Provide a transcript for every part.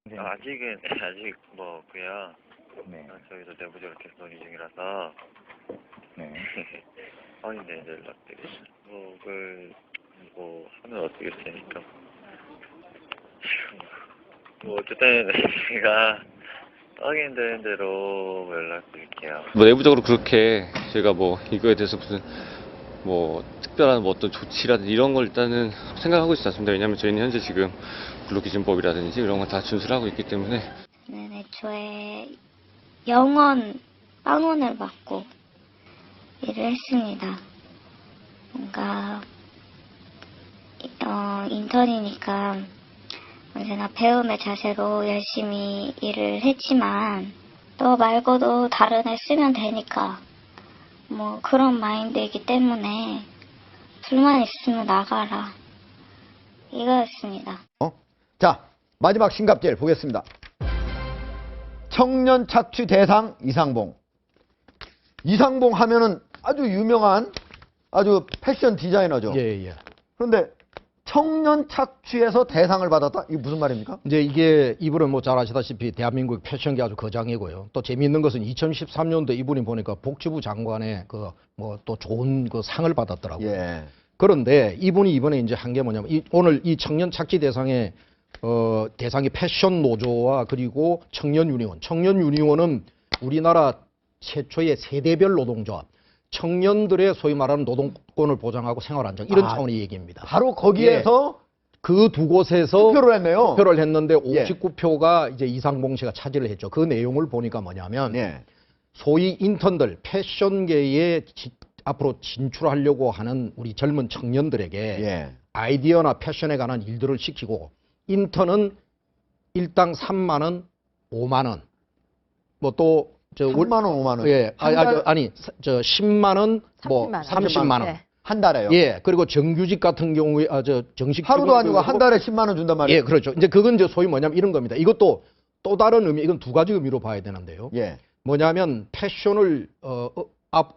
네. 아직은 아직 뭐 그냥 네. 저희도 내부적으로 계속 논의 중이라서 네. 아닌데 이제 연락드리죠. 그걸 뭐 하면 어떻게 되니까 뭐 어쨌든 제가 확인되는 대로 연락드릴게요. 뭐 내부적으로 그렇게 제가 뭐 이거에 대해서 무슨 뭐 특별한 뭐 어떤 조치라든지 이런 걸 일단은 생각하고 있지 않습니다. 왜냐하면 저희는 현재 지금 근로기준법이라든지 이런 거 다 준수를 하고 있기 때문에. 저는 애초에 영원 빵원을 받고 일을 했습니다. 뭔가 인턴이니까 언제나 배움의 자세로 열심히 일을 했지만 너 말고도 다른 애 쓰면 되니까 뭐 그런 마인드이기 때문에 불만 있으면 나가라 이거였습니다. 자, 마지막 신갑제를 보겠습니다. 청년 착취 대상 이상봉. 이상봉 하면은 아주 유명한 아주 패션 디자이너죠. 예. 그런데 청년 착취에서 대상을 받았다? 이게 무슨 말입니까? 이제 이게 이분은 뭐 잘 아시다시피 대한민국 패션계 아주 거장이고요. 또 재미있는 것은 2013년도 이분이 보니까 복지부 장관의 그 뭐 또 좋은 그 상을 받았더라고요. 예. 그런데 이분이 이번에 이제 한 게 뭐냐면 오늘 이 청년 착취 대상의 대상이 패션 노조와 그리고 청년 유니온. 청년 유니온은 우리나라 최초의 세대별 노동조합. 청년들의 소위 말하는 노동권을 보장하고 생활 안정 이런 차원의 얘기입니다. 바로 거기에서 그 두 곳에서 투표를 했네요. 투표를 했는데 예. 59표가 이제 이상봉 씨가 차지를 했죠. 그 내용을 보니까 뭐냐면 예. 소위 인턴들 패션계에 앞으로 진출하려고 하는 우리 젊은 청년들에게 예. 아이디어나 패션에 관한 일들을 시키고 인턴은 일당 3만 원, 5만 원. 뭐 또 저 3만 원, 5만 원. 예. 한 달- 아니 저 10만 원, 뭐 30만 원. 네. 한 달에요. 예. 그리고 정규직 같은 경우에 정식 하루도 직원 아니고 한 달에 10만 원 준단 말이에요. 예, 그렇죠. 이제 그건 이제 소위 뭐냐면 이런 겁니다. 이것도 또 다른 의미, 이건 두 가지 의미로 봐야 되는데요. 예. 뭐냐면 패션을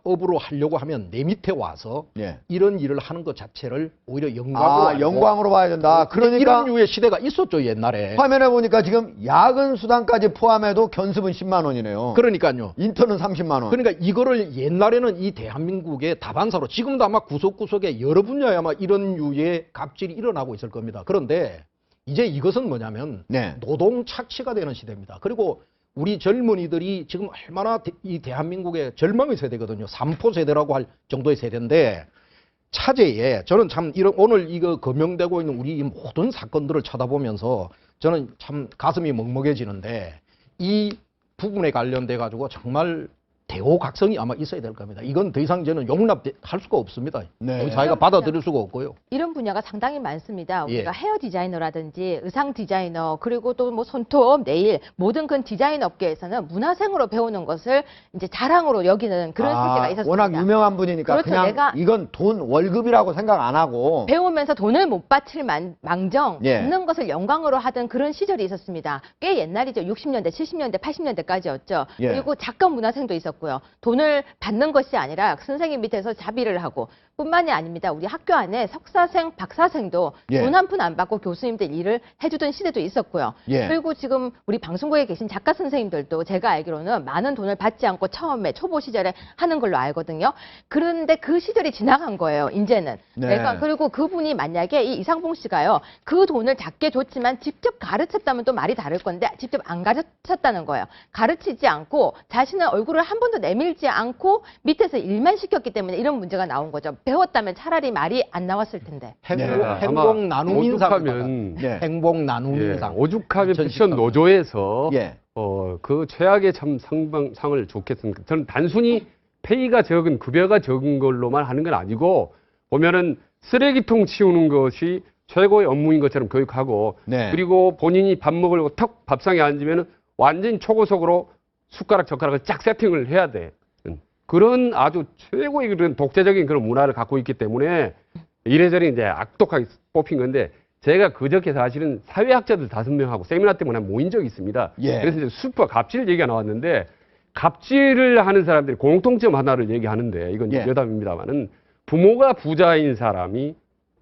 업으로 하려고 하면 내 밑에 와서 예. 이런 일을 하는 것 자체를 오히려 영광으로 알고 영광으로 봐야 된다. 그러니까 이런 류의 시대가 있었죠 옛날에. 화면에 보니까 지금 야근 수당까지 포함해도 견습은 10만 원이네요. 그러니까요. 인턴은 30만 원. 그러니까 이거를 옛날에는 이 대한민국의 다반사로 지금도 아마 구석구석에 여러 분야에 아마 이런 류의 갑질이 일어나고 있을 겁니다. 그런데 이제 이것은 뭐냐면 네. 노동 착취가 되는 시대입니다. 그리고 우리 젊은이들이 지금 얼마나 이 대한민국의 절망의 세대거든요. 3포 세대라고 할 정도의 세대인데 차제에 저는 참 이런 오늘 이거 거명되고 있는 우리 이 모든 사건들을 쳐다보면서 저는 참 가슴이 먹먹해지는데 이 부분에 관련돼 가지고 정말 대호각성이 아마 있어야 될 겁니다. 이건 더 이상 저는 용납할 수가 없습니다. 네. 우리 사회가 받아들일 수가 없고요. 이런 분야가 상당히 많습니다. 예. 우리가 헤어 디자이너라든지 의상 디자이너 그리고 또 뭐 손톱, 네일 모든 그 디자인 업계에서는 문화생으로 배우는 것을 이제 자랑으로 여기는 그런 세계가 있었습니다. 워낙 유명한 분이니까 그렇죠. 그냥 내가 이건 돈 월급이라고 생각 안 하고 배우면서 돈을 못 바칠 망정 예. 받는 것을 영광으로 하던 그런 시절이 있었습니다. 꽤 옛날이죠. 60년대, 70년대, 80년대까지였죠. 예. 그리고 작가 문화생도 있었고요. 돈을 받는 것이 아니라 선생님 밑에서 자비를 하고 뿐만이 아닙니다. 우리 학교 안에 석사생, 박사생도 예. 돈 한 푼 안 받고 교수님들 일을 해주던 시대도 있었고요. 예. 그리고 지금 우리 방송국에 계신 작가 선생님들도 제가 알기로는 많은 돈을 받지 않고 처음에 초보 시절에 하는 걸로 알거든요. 그런데 그 시절이 지나간 거예요. 이제는. 네. 내가 그리고 그분이 만약에 이 이상봉 씨가요. 그 돈을 작게 줬지만 직접 가르쳤다면 또 말이 다를 건데 직접 안 가르쳤다는 거예요. 가르치지 않고 자신의 얼굴을 한 번도 내밀지 않고 밑에서 일만 시켰기 때문에 이런 문제가 나온 거죠. 배웠다면 차라리 말이 안 나왔을 텐데. 행복 나눔 인상. 오죽하면 예. 행복 나눔 인상. 오죽하면 전 패션 노조에서 예. 그 최악의 참 상을 줬겠습니까? 저는 단순히 페이가 적은 급여가 적은 걸로만 하는 건 아니고 보면은 쓰레기통 치우는 것이 최고의 업무인 것처럼 교육하고 네. 그리고 본인이 밥 먹으려고 턱 밥상에 앉으면은 완전 초고속으로 숟가락 젓가락을 쫙 세팅을 해야 돼. 그런 아주 최고의 그런 독재적인 그런 문화를 갖고 있기 때문에 이래저래 이제 악독하게 뽑힌 건데 제가 그저께 사실은 사회학자들 5명하고 세미나 때문에 모인 적이 있습니다. 예. 그래서 이제 수프와 갑질 얘기가 나왔는데 갑질을 하는 사람들이 공통점 하나를 얘기하는데 이건 예. 여담입니다만은 부모가 부자인 사람이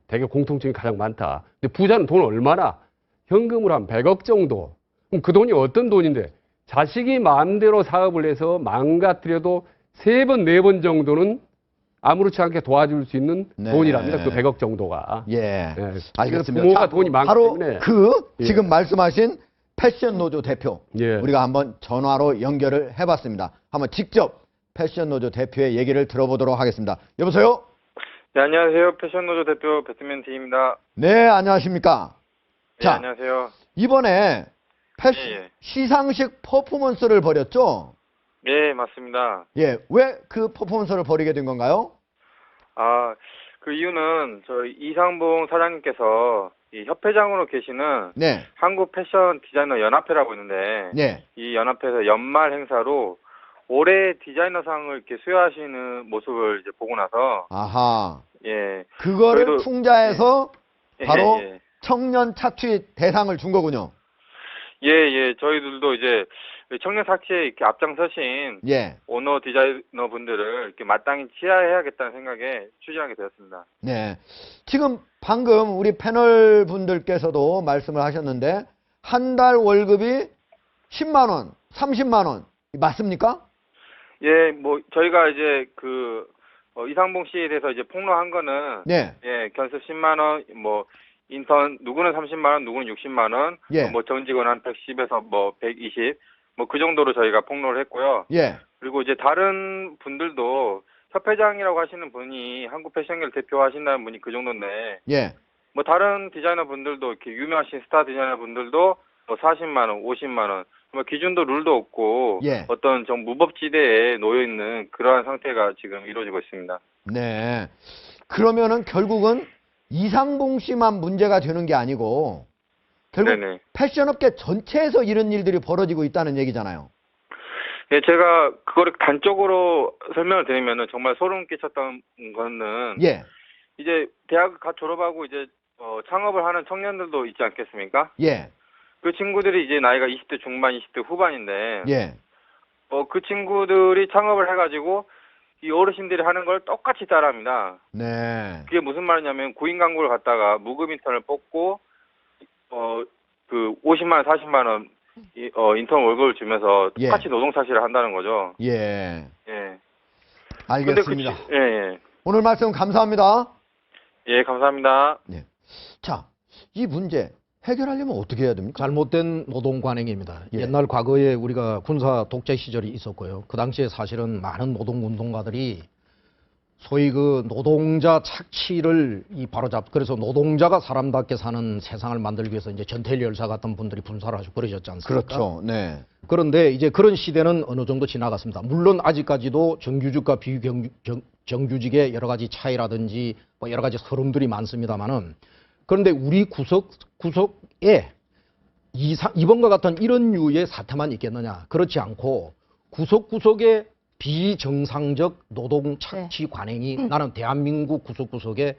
되게 공통점이 가장 많다. 근데 부자는 돈 얼마나? 현금으로 한 100억 정도 그럼 그 돈이 어떤 돈인데 자식이 마음대로 사업을 해서 망가뜨려도 3번, 4번 정도는 아무렇지 않게 도와줄 수 있는 네. 돈이랍니다. 그 100억 정도가. 예. 예. 알겠습니다. 부모가 자, 돈이 많기 바로 때문에. 그 예. 지금 말씀하신 패션 노조 대표 예. 우리가 한번 전화로 연결을 해봤습니다. 한번 직접 패션 노조 대표의 얘기를 들어보도록 하겠습니다. 여보세요? 네, 안녕하세요. 패션노조 대표 배트맨 D입니다. 네, 안녕하십니까? 네, 자, 안녕하세요. 이번에 예. 시상식 퍼포먼스를 벌였죠? 네, 맞습니다. 예, 왜 그 퍼포먼스를 벌이게 된 건가요? 아, 그 이유는 저희 이상봉 사장님께서 이 협회장으로 계시는 네, 한국 패션 디자이너 연합회라고 있는데 네, 이 연합회에서 연말 행사로 올해 디자이너상을 이렇게 수여하시는 모습을 이제 보고 나서 아하. 예. 그거를 저희도- 풍자해서 예, 바로 예. 청년 착취 대상을 준 거군요. 예, 예. 저희들도 이제 청년 착취에 이렇게 앞장서신 예, 오너 디자이너 분들을 이렇게 마땅히 치하해야겠다는 생각에 추진하게 되었습니다. 네. 지금 방금 우리 패널 분들께서도 말씀을 하셨는데 한 달 월급이 10만 원, 30만 원 맞습니까? 예, 뭐 저희가 이제 그 이상봉 씨에 대해서 이제 폭로한 거는 네, 예, 견습 10만 원, 뭐 인턴 누구는 30만 원, 누구는 60만 원, 예. 뭐 정직원 한 110에서 뭐 120, 뭐 그 정도로 저희가 폭로를 했고요. 예, 그리고 이제 다른 분들도 협회장이라고 하시는 분이 한국 패션계를 대표하신다는 분이 그 정도인데 예, 뭐 다른 디자이너 분들도 이렇게 유명하신 스타 디자이너 분들도 뭐 40만 원, 50만 원, 뭐 기준도 룰도 없고 예. 어떤 좀 무법지대에 놓여 있는 그러한 상태가 지금 이루어지고 있습니다. 네. 그러면은 결국은 이상봉 씨만 문제가 되는 게 아니고 결국 네네. 패션업계 전체에서 이런 일들이 벌어지고 있다는 얘기잖아요. 예, 제가 그거를 단적으로 설명을 드리면은 정말 소름 끼쳤던 거는 예, 이제 대학을 갓 졸업하고 이제 창업을 하는 청년들도 있지 않겠습니까? 예, 그 친구들이 이제 나이가 20대 중반, 20대 후반인데 예, 그 친구들이 창업을 해가지고 이 어르신들이 하는 걸 똑같이 따라합니다. 네, 그게 무슨 말이냐면 구인 광고를 갖다가 무급 인턴을 뽑고 그 50만 원, 40만 원 인턴 월급을 주면서 예. 똑같이 노동 사실을 한다는 거죠. 예. 예. 알겠습니다. 예, 예. 오늘 말씀 감사합니다. 예, 감사합니다. 네. 자, 이 문제 해결하려면 어떻게 해야 됩니까? 잘못된 노동 관행입니다. 예. 옛날 과거에 우리가 군사 독재 시절이 있었고요. 그 당시에 사실은 많은 노동 운동가들이 소위 그 노동자 착취를 그래서 노동자가 사람답게 사는 세상을 만들기 위해서 이제 전태일 열사 같은 분들이 분사를 하시고 그러셨지 않습니까? 그렇죠. 네. 그런데 이제 그런 시대는 어느 정도 지나갔습니다. 물론 아직까지도 정규직과 비정규직의 여러 가지 차이라든지 뭐 여러 가지 서름들이 많습니다만은 그런데 우리 구석에 이번과 같은 이런 류의 사태만 있겠느냐? 그렇지 않고 구석구석에 비정상적 노동 착취 관행이 나는 대한민국 구석구석에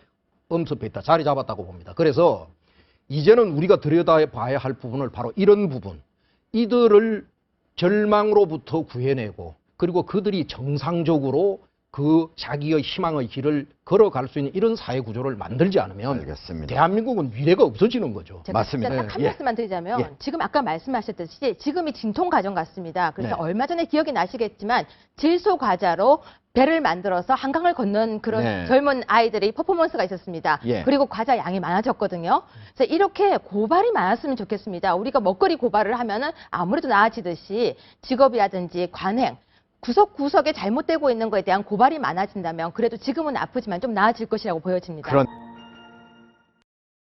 엄습해 있다. 자리 잡았다고 봅니다. 그래서 이제는 우리가 들여다봐야 할 부분을 바로 이런 부분. 이들을 절망으로부터 구해내고 그리고 그들이 정상적으로 그 자기의 희망의 길을 걸어갈 수 있는 이런 사회 구조를 만들지 않으면 알겠습니다. 대한민국은 미래가 없어지는 거죠. 제가 맞습니다. 진짜 딱 한 예. 말씀만 드리자면 예. 지금 아까 말씀하셨듯이 지금이 진통 과정 같습니다. 그래서 네. 얼마 전에 기억이 나시겠지만 질소 과자로 배를 만들어서 한강을 건넌 그런 네. 젊은 아이들의 퍼포먼스가 있었습니다. 예. 그리고 과자 양이 많아졌거든요. 그래서 이렇게 고발이 많았으면 좋겠습니다. 우리가 먹거리 고발을 하면은 아무래도 나아지듯이 직업이라든지 관행 구석구석에 잘못되고 있는 거에 대한 고발이 많아진다면 그래도 지금은 아프지만 좀 나아질 것이라고 보여집니다. 그런